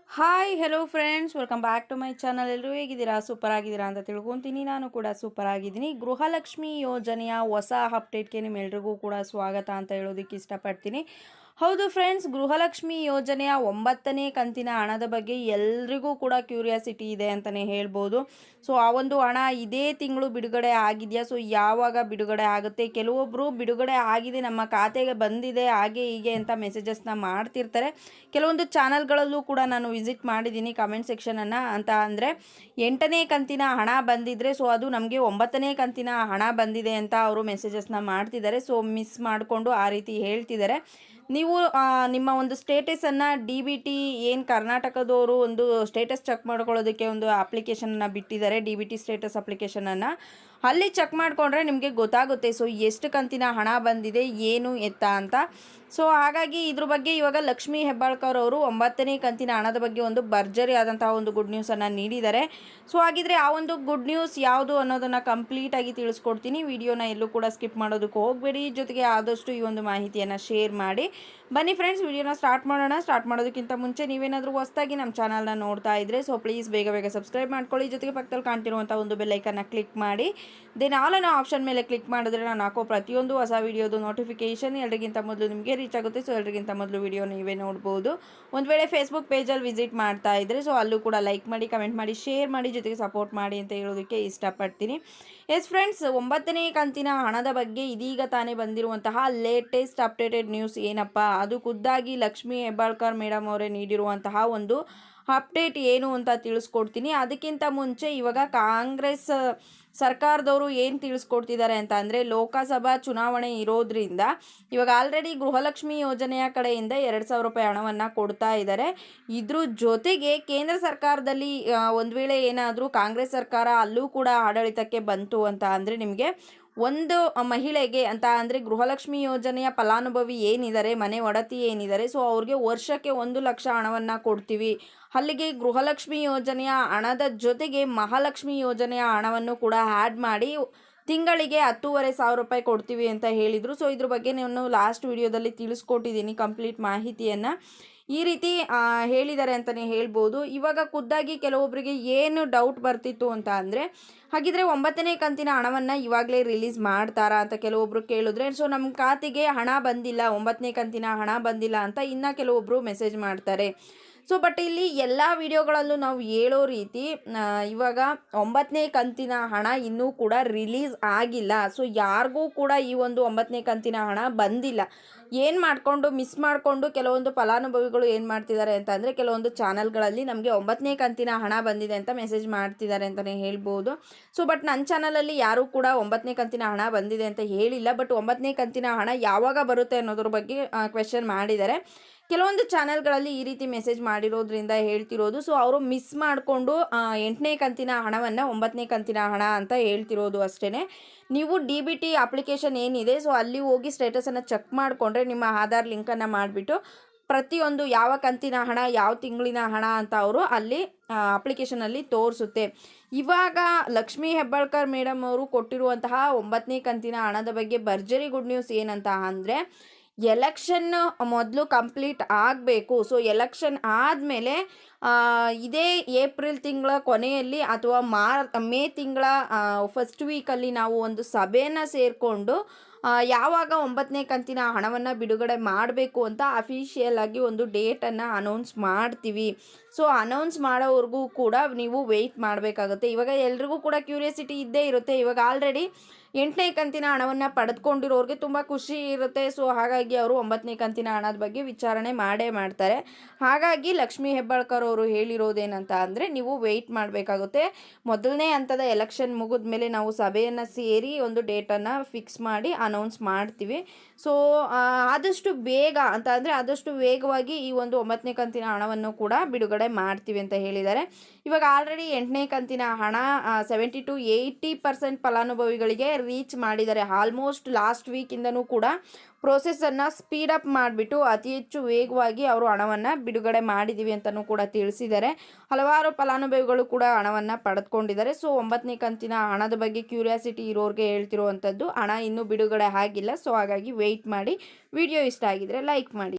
Hi hello friends, welcome back to my channel. ಎಲ್ಲರೂ ಹೇಗಿದ್ದೀರಾ? Super ಆಗಿದ್ದೀರಾ ಅಂತ ತಿಳ್ಕೊತೀನಿ. ನಾನು ಕೂಡ ಸೂಪರ್ ಆಗಿದ್ದೀನಿ. ಗೃಹಲಕ್ಷ್ಮಿ ಯೋಜನೆಯ ಹೊಸ ಅಪ್ಡೇಟ್ಗೆ ನಿಮ್ಮೆಲ್ರಿಗೂ ಕೂಡ ಸ್ವಾಗತ ಅಂತ ಹೇಳೋದಕ್ಕೆ ಇಷ್ಟಪಡ್ತೀನಿ. ಹೌದು ಫ್ರೆಂಡ್ಸ್, ಗೃಹಲಕ್ಷ್ಮಿ ಯೋಜನೆಯ 9ನೇ ಕಂತಿನ ಹಣದ ಬಗ್ಗೆ ಎಲ್ರಿಗೂ ಕೂಡ ಕ್ಯೂರಿಯಾಸಿಟಿ ಇದೆ ಅಂತಲೇ ಹೇಳ್ಬೋದು. ಸೊ ಆ ಒಂದು ಹಣ ಇದೇ ತಿಂಗಳು ಬಿಡುಗಡೆ ಆಗಿದೆಯಾ? ಸೊ ಯಾವಾಗ ಬಿಡುಗಡೆ ಆಗುತ್ತೆ? ಕೆಲವೊಬ್ಬರು ಬಿಡುಗಡೆ ಆಗಿದೆ, ನಮ್ಮ ಖಾತೆಗೆ ಬಂದಿದೆ, ಹಾಗೆ ಹೀಗೆ ಅಂತ ಮೆಸೇಜಸ್ನ ಮಾಡ್ತಿರ್ತಾರೆ. ಕೆಲವೊಂದು ಚಾನಲ್ಗಳಲ್ಲೂ ಕೂಡ ನಾನು ವಿಸಿಟ್ ಮಾಡಿದ್ದೀನಿ ಕಮೆಂಟ್ ಸೆಕ್ಷನನ್ನು. ಅಂತ ಅಂದರೆ 8ನೇ ಕಂತಿನ ಹಣ ಬಂದಿದ್ದರೆ ಸೊ ಅದು ನಮಗೆ 9ನೇ ಕಂತಿನ ಹಣ ಬಂದಿದೆ ಅಂತ ಅವರು ಮೆಸೇಜಸ್ನ ಮಾಡ್ತಿದ್ದಾರೆ. ಸೊ ಮಿಸ್ ಮಾಡಿಕೊಂಡು ಆ ರೀತಿ ಹೇಳ್ತಿದ್ದಾರೆ. ನೀವು ನಿಮ್ಮ ಒಂದು ಸ್ಟೇಟಸನ್ನು DBT ಏನು ಕರ್ನಾಟಕದವರು ಒಂದು ಸ್ಟೇಟಸ್ ಚೆಕ್ ಮಾಡ್ಕೊಳ್ಳೋದಕ್ಕೆ ಒಂದು ಅಪ್ಲಿಕೇಶನನ್ನು ಬಿಟ್ಟಿದ್ದಾರೆ, DBT ಸ್ಟೇಟಸ್ ಅಪ್ಲಿಕೇಶನನ್ನು. ಅಲ್ಲಿ ಚೆಕ್ ಮಾಡಿಕೊಂಡ್ರೆ ನಿಮಗೆ ಗೊತ್ತಾಗುತ್ತೆ ಸೊ ಎಷ್ಟು ಕಂತಿನ ಹಣ ಬಂದಿದೆ, ಏನು ಎತ್ತ ಅಂತ. ಸೊ ಹಾಗಾಗಿ ಇದ್ರ ಬಗ್ಗೆ ಇವಾಗ ಲಕ್ಷ್ಮೀ ಹೆಬ್ಬಾಳ್ಕರ್ ಅವರು 9ನೇ ಕಂತಿನ ಹಣದ ಬಗ್ಗೆ ಒಂದು ಭರ್ಜರಿ ಆದಂತಹ ಒಂದು ಗುಡ್ ನ್ಯೂಸನ್ನು ನೀಡಿದ್ದಾರೆ. ಸೊ ಹಾಗಿದ್ರೆ ಆ ಒಂದು ಗುಡ್ ನ್ಯೂಸ್ ಯಾವುದು ಅನ್ನೋದನ್ನು ಕಂಪ್ಲೀಟಾಗಿ ತಿಳಿಸ್ಕೊಡ್ತೀನಿ. ವಿಡಿಯೋನ ಎಲ್ಲೂ ಕೂಡ ಸ್ಕಿಪ್ ಮಾಡೋದಕ್ಕೆ ಹೋಗಬೇಡಿ. ಜೊತೆಗೆ ಆದಷ್ಟು ಈ ಒಂದು ಮಾಹಿತಿಯನ್ನು ಶೇರ್ ಮಾಡಿ. ಬನ್ನಿ ಫ್ರೆಂಡ್ಸ್, ವಿಡಿಯೋನ ಸ್ಟಾರ್ಟ್ ಮಾಡೋಣ. ಸ್ಟಾರ್ಟ್ ಮಾಡೋದಕ್ಕಿಂತ ಮುಂಚೆ ನೀವೇನಾದರೂ ಹೊಸದಾಗಿ ನಮ್ಮ ಚಾನಲ್ನ ನೋಡ್ತಾ ಇದ್ದರೆ ಸೊ ಪ್ಲೀಸ್ ಬೇಗ ಸಬ್ಸ್ಕ್ರೈಬ್ ಮಾಡ್ಕೊಳ್ಳಿ. ಜೊತೆಗೆ ಪಕ್ಕದಲ್ಲಿ ಕಾಣ್ತಿರುವಂಥ ಒಂದು ಬೆಲ್ಲೈಕನ್ನ ಕ್ಲಿಕ್ ಮಾಡಿ. ದೆನ್ ಆಲ್ ಅನ್ನೋ ಆಪ್ಷನ್ ಮೇಲೆ ಕ್ಲಿಕ್ ಮಾಡಿದ್ರೆ ನಾನು ಹಾಕೋ ಪ್ರತಿಯೊಂದು ಹೊಸ ವಿಡಿಯೋದು ನೋಟಿಫಿಕೇಷನ್ ಎಲ್ರಿಗಿಂತ ಮೊದಲು ನಿಮಗೆ ರೀಚ್ ಆಗುತ್ತೆ. ಸೊ ಎಲ್ರಿಗಿಂತ ಮೊದಲು ವಿಡಿಯೋ ನೀವೇ ನೋಡ್ಬೋದು. ಒಂದು ವೇಳೆ ಫೇಸ್ಬುಕ್ ಪೇಜಲ್ಲಿ ವಿಸಿಟ್ ಮಾಡ್ತಾ ಇದ್ದರೆ ಸೊ ಅಲ್ಲೂ ಕೂಡ ಲೈಕ್ ಮಾಡಿ, ಕಮೆಂಟ್ ಮಾಡಿ, ಶೇರ್ ಮಾಡಿ, ಜೊತೆಗೆ ಸಪೋರ್ಟ್ ಮಾಡಿ ಅಂತ ಹೇಳೋದಕ್ಕೆ ಇಷ್ಟಪಡ್ತೀನಿ. ಎಸ್ ಫ್ರೆಂಡ್ಸ್, 9ನೇ ಕಂತಿನ ಹಣದ ಬಗ್ಗೆ ಇದೀಗ ತಾನೇ ಬಂದಿರುವಂತಹ ಲೇಟೆಸ್ಟ್ ಅಪ್ಡೇಟೆಡ್ ನ್ಯೂಸ್ ಏನಪ್ಪ, ಅದು ಖುದ್ದಾಗಿ ಲಕ್ಷ್ಮೀ ಹೆಬ್ಬಾಳ್ಕರ್ ಮೇಡಮ್ ಅವರೇ ನೀಡಿರುವಂತಹ ಒಂದು ಅಪ್ಡೇಟ್ ಏನು ಅಂತ ತಿಳಿಸ್ಕೊಡ್ತೀನಿ. ಅದಕ್ಕಿಂತ ಮುಂಚೆ ಇವಾಗ ಕಾಂಗ್ರೆಸ್ ಸರ್ಕಾರದವರು ಏನು ತಿಳಿಸ್ಕೊಡ್ತಿದ್ದಾರೆ ಅಂತ ಅಂದರೆ, ಲೋಕಸಭಾ ಚುನಾವಣೆ ಇರೋದ್ರಿಂದ ಇವಾಗ ಆಲ್ರೆಡಿ ಗೃಹಲಕ್ಷ್ಮಿ ಯೋಜನೆಯ ಕಡೆಯಿಂದ 2,000 ರೂಪಾಯಿ ಹಣವನ್ನು ಕೊಡ್ತಾ ಇದ್ದಾರೆ. ಇದ್ರ ಜೊತೆಗೆ ಕೇಂದ್ರ ಸರ್ಕಾರದಲ್ಲಿ ಒಂದು ವೇಳೆ ಏನಾದರೂ ಕಾಂಗ್ರೆಸ್ ಸರ್ಕಾರ ಅಲ್ಲೂ ಕೂಡ ಆಡಳಿತಕ್ಕೆ ಬಂತು ಅಂತ ಅಂದರೆ ನಿಮಗೆ ಒಂದು ಮಹಿಳೆಗೆ ಅಂತ ಅಂದರೆ ಗೃಹಲಕ್ಷ್ಮಿ ಯೋಜನೆಯ ಫಲಾನುಭವಿ ಏನಿದ್ದಾರೆ, ಮನೆ ಒಡತಿ ಏನಿದ್ದಾರೆ, ಸೊ ಅವ್ರಿಗೆ ವರ್ಷಕ್ಕೆ 1 ಲಕ್ಷ ಹಣವನ್ನು ಕೊಡ್ತೀವಿ. ಅಲ್ಲಿಗೆ ಗೃಹಲಕ್ಷ್ಮಿ ಯೋಜನೆಯ ಹಣದ ಜೊತೆಗೆ ಮಹಾಲಕ್ಷ್ಮಿ ಯೋಜನೆಯ ಹಣವನ್ನು ಕೂಡ ಆ್ಯಡ್ ಮಾಡಿ ತಿಂಗಳಿಗೆ 10,500 ರೂಪಾಯಿ ಕೊಡ್ತೀವಿ ಅಂತ ಹೇಳಿದರು. ಸೊ ಇದ್ರ ಬಗ್ಗೆ ನಾನು ಲಾಸ್ಟ್ ವಿಡಿಯೋದಲ್ಲಿ ತಿಳಿಸ್ಕೊಟ್ಟಿದ್ದೀನಿ ಕಂಪ್ಲೀಟ್ ಮಾಹಿತಿಯನ್ನು. ಈ ರೀತಿ ಹೇಳಿದ್ದಾರೆ ಅಂತಲೇ ಹೇಳ್ಬೋದು. ಇವಾಗ ಖುದ್ದಾಗಿ ಕೆಲವೊಬ್ಬರಿಗೆ ಏನು ಡೌಟ್ ಬರ್ತಿತ್ತು ಅಂತ ಅಂದರೆ, ಹಾಗಿದ್ರೆ 9ನೇ ಕಂತಿನ ಹಣವನ್ನು ಇವಾಗಲೇ ರಿಲೀಸ್ ಮಾಡ್ತಾರಾ ಅಂತ ಕೆಲವೊಬ್ಬರು ಕೇಳಿದ್ರೆ, ಸೊ ನಮ್ಮ ಖಾತೆಗೆ ಹಣ ಬಂದಿಲ್ಲ, 9ನೇ ಕಂತಿನ ಹಣ ಬಂದಿಲ್ಲ ಅಂತ ಇನ್ನು ಕೆಲವೊಬ್ಬರು ಮೆಸೇಜ್ ಮಾಡ್ತಾರೆ. ಸೊ ಬಟ್ ಇಲ್ಲಿ ಎಲ್ಲ ವಿಡಿಯೋಗಳಲ್ಲೂ ನಾವು ಹೇಳೋ ರೀತಿ ಇವಾಗ 9ನೇ ಕಂತಿನ ಹಣ ಇನ್ನೂ ಕೂಡ ರಿಲೀಸ್ ಆಗಿಲ್ಲ. ಸೊ ಯಾರಿಗೂ ಕೂಡ ಈ ಒಂದು 9ನೇ ಕಂತಿನ ಹಣ ಬಂದಿಲ್ಲ. ಏನು ಮಾಡಿಕೊಂಡು ಮಿಸ್ ಮಾಡಿಕೊಂಡು ಕೆಲವೊಂದು ಫಲಾನುಭವಿಗಳು ಏನು ಮಾಡ್ತಿದ್ದಾರೆ ಅಂತ ಅಂದರೆ, ಕೆಲವೊಂದು ಚಾನಲ್ಗಳಲ್ಲಿ ನಮಗೆ 9ನೇ ಕಂತಿನ ಹಣ ಬಂದಿದೆ ಅಂತ ಮೆಸೇಜ್ ಮಾಡ್ತಿದ್ದಾರೆ ಅಂತಲೇ ಹೇಳ್ಬೋದು. ಸೊ ಬಟ್ ನನ್ನ ಚಾನಲಲ್ಲಿ ಯಾರೂ ಕೂಡ 9ನೇ ಕಂತಿನ ಹಣ ಬಂದಿದೆ ಅಂತ ಹೇಳಿಲ್ಲ. ಬಟ್ 9ನೇ ಕಂತಿನ ಹಣ ಯಾವಾಗ ಬರುತ್ತೆ ಅನ್ನೋದ್ರ ಬಗ್ಗೆ ಕ್ವೆಶ್ಚನ್ ಮಾಡಿದ್ದಾರೆ. ಕೆಲವೊಂದು ಚಾನಲ್ಗಳಲ್ಲಿ ಈ ರೀತಿ ಮೆಸೇಜ್ ಮಾಡಿರೋದ್ರಿಂದ ಹೇಳ್ತಿರೋದು. ಸೊ ಅವರು ಮಿಸ್ ಮಾಡಿಕೊಂಡು 8ನೇ ಕಂತಿನ ಹಣವನ್ನು 9ನೇ ಕಂತಿನ ಹಣ ಅಂತ ಹೇಳ್ತಿರೋದು ಅಷ್ಟೇ. ನೀವು DBT ಅಪ್ಲಿಕೇಶನ್ ಏನಿದೆ ಸೊ ಅಲ್ಲಿ ಹೋಗಿ ಸ್ಟೇಟಸನ್ನು ಚೆಕ್ ಮಾಡಿಕೊಂಡ್ರೆ ನಿಮ್ಮ ಆಧಾರ್ ಲಿಂಕನ್ನು ಮಾಡಿಬಿಟ್ಟು ಪ್ರತಿಯೊಂದು ಯಾವ ಕಂತಿನ ಹಣ, ಯಾವ ತಿಂಗಳಿನ ಹಣ ಅಂತ ಅವರು ಅಲ್ಲಿ ಅಪ್ಲಿಕೇಶನಲ್ಲಿ ತೋರಿಸುತ್ತೆ. ಇವಾಗ ಲಕ್ಷ್ಮೀ ಹೆಬ್ಬಾಳ್ಕರ್ ಮೇಡಮ್ ಅವರು ಕೊಟ್ಟಿರುವಂತಹ 9ನೇ ಕಂತಿನ ಹಣದ ಬಗ್ಗೆ ಭರ್ಜರಿ ಗುಡ್ ನ್ಯೂಸ್ ಏನಂತ ಅಂದರೆ, ಎಲೆಕ್ಷನ್ ಮೊದಲು ಕಂಪ್ಲೀಟ್ ಆಗಬೇಕು. ಸೊ ಎಲೆಕ್ಷನ್ ಆದಮೇಲೆ ಇದೇ ಏಪ್ರಿಲ್ ತಿಂಗಳ ಕೊನೆಯಲ್ಲಿ ಅಥವಾ ಮೇ ತಿಂಗಳ ಫಸ್ಟ್ ವೀಕಲ್ಲಿ ನಾವು ಒಂದು ಸಭೆಯನ್ನು ಸೇರಿಕೊಂಡು ಯಾವಾಗ 9ನೇ ಕಂತಿನ ಹಣವನ್ನು ಬಿಡುಗಡೆ ಮಾಡಬೇಕು ಅಂತ ಅಫಿಷಿಯಲ್ ಆಗಿ ಒಂದು ಡೇಟನ್ನು ಅನೌನ್ಸ್ ಮಾಡ್ತೀವಿ. ಸೊ ಅನೌನ್ಸ್ ಮಾಡೋವರೆಗೂ ಕೂಡ ನೀವು ವೆಯ್ಟ್ ಮಾಡಬೇಕಾಗುತ್ತೆ. ಇವಾಗ ಎಲ್ರಿಗೂ ಕೂಡ ಕ್ಯೂರಿಯಾಸಿಟಿ ಇದ್ದೇ ಇರುತ್ತೆ. ಇವಾಗ ಆಲ್ರೆಡಿ 8ನೇ ಕಂತಿನ ಹಣವನ್ನು ಪಡೆದುಕೊಂಡಿರೋರಿಗೆ ತುಂಬ ಖುಷಿ ಇರುತ್ತೆ. ಸೊ ಹಾಗಾಗಿ ಅವರು 9ನೇ ಕಂತಿನ ಹಣದ ಬಗ್ಗೆ ವಿಚಾರಣೆ ಮಾಡೇ ಮಾಡ್ತಾರೆ. ಹಾಗಾಗಿ ಲಕ್ಷ್ಮೀ ಹೆಬ್ಬಾಳ್ಕರ್ ಅವರು ಹೇಳಿರೋದೇನಂತ ಅಂದರೆ, ನೀವು ವೆಯ್ಟ್ ಮಾಡಬೇಕಾಗುತ್ತೆ. ಮೊದಲನೇ ಹಂತದ ಎಲೆಕ್ಷನ್ ಮುಗಿದ ಮೇಲೆ ನಾವು ಸಭೆಯನ್ನು ಸೇರಿ ಒಂದು ಡೇಟನ್ನು ಫಿಕ್ಸ್ ಮಾಡಿ ಅನೌನ್ಸ್ ಮಾಡ್ತೀವಿ. ಸೊ ಆದಷ್ಟು ಬೇಗ ಅಂತ ಅಂದರೆ ಆದಷ್ಟು ವೇಗವಾಗಿ ಈ ಒಂದು 9ನೇ ಕಂತಿನ ಹಣವನ್ನು ಕೂಡ ಬಿಡುಗಡೆ ಮಾಡ್ತೀವಿ ಅಂತ ಹೇಳಿದ್ದಾರೆ. ಇವಾಗ ಆಲ್ರೆಡಿ 8ನೇ ಕಂತಿನ ಹಣ 70 to 80% ಫಲಾನುಭವಿಗಳಿಗೆ ರೀಚ್ ಮಾಡಿದ್ದಾರೆ. ಆಲ್ಮೋಸ್ಟ್ ಲಾಸ್ಟ್ ವೀಕಿಂದನೂ ಕೂಡ ಪ್ರೋಸೆಸ್ಸನ್ನು ಸ್ಪೀಡಪ್ ಮಾಡಿಬಿಟ್ಟು ಅತಿ ಹೆಚ್ಚು ವೇಗವಾಗಿ ಅವರು ಹಣವನ್ನು ಬಿಡುಗಡೆ ಮಾಡಿದ್ದೀವಿ ಅಂತಲೂ ಕೂಡ ತಿಳಿಸಿದ್ದಾರೆ. ಹಲವಾರು ಫಲಾನುಭವಿಗಳು ಕೂಡ ಹಣವನ್ನು ಪಡೆದುಕೊಂಡಿದ್ದಾರೆ. ಸೊ 9ನೇ ಕಂತಿನ ಹಣದ ಬಗ್ಗೆ ಕ್ಯೂರಿಯಾಸಿಟಿ ಇರೋರಿಗೆ ಹೇಳ್ತಿರುವಂಥದ್ದು, ಹಣ ಇನ್ನೂ ಬಿಡುಗಡೆ ಆಗಿಲ್ಲ. ಸೊ ಹಾಗಾಗಿ ವೆಯ್ಟ್ ಮಾಡಿ. ವಿಡಿಯೋ ಇಷ್ಟ ಆಗಿದರೆ ಲೈಕ್ ಮಾಡಿ.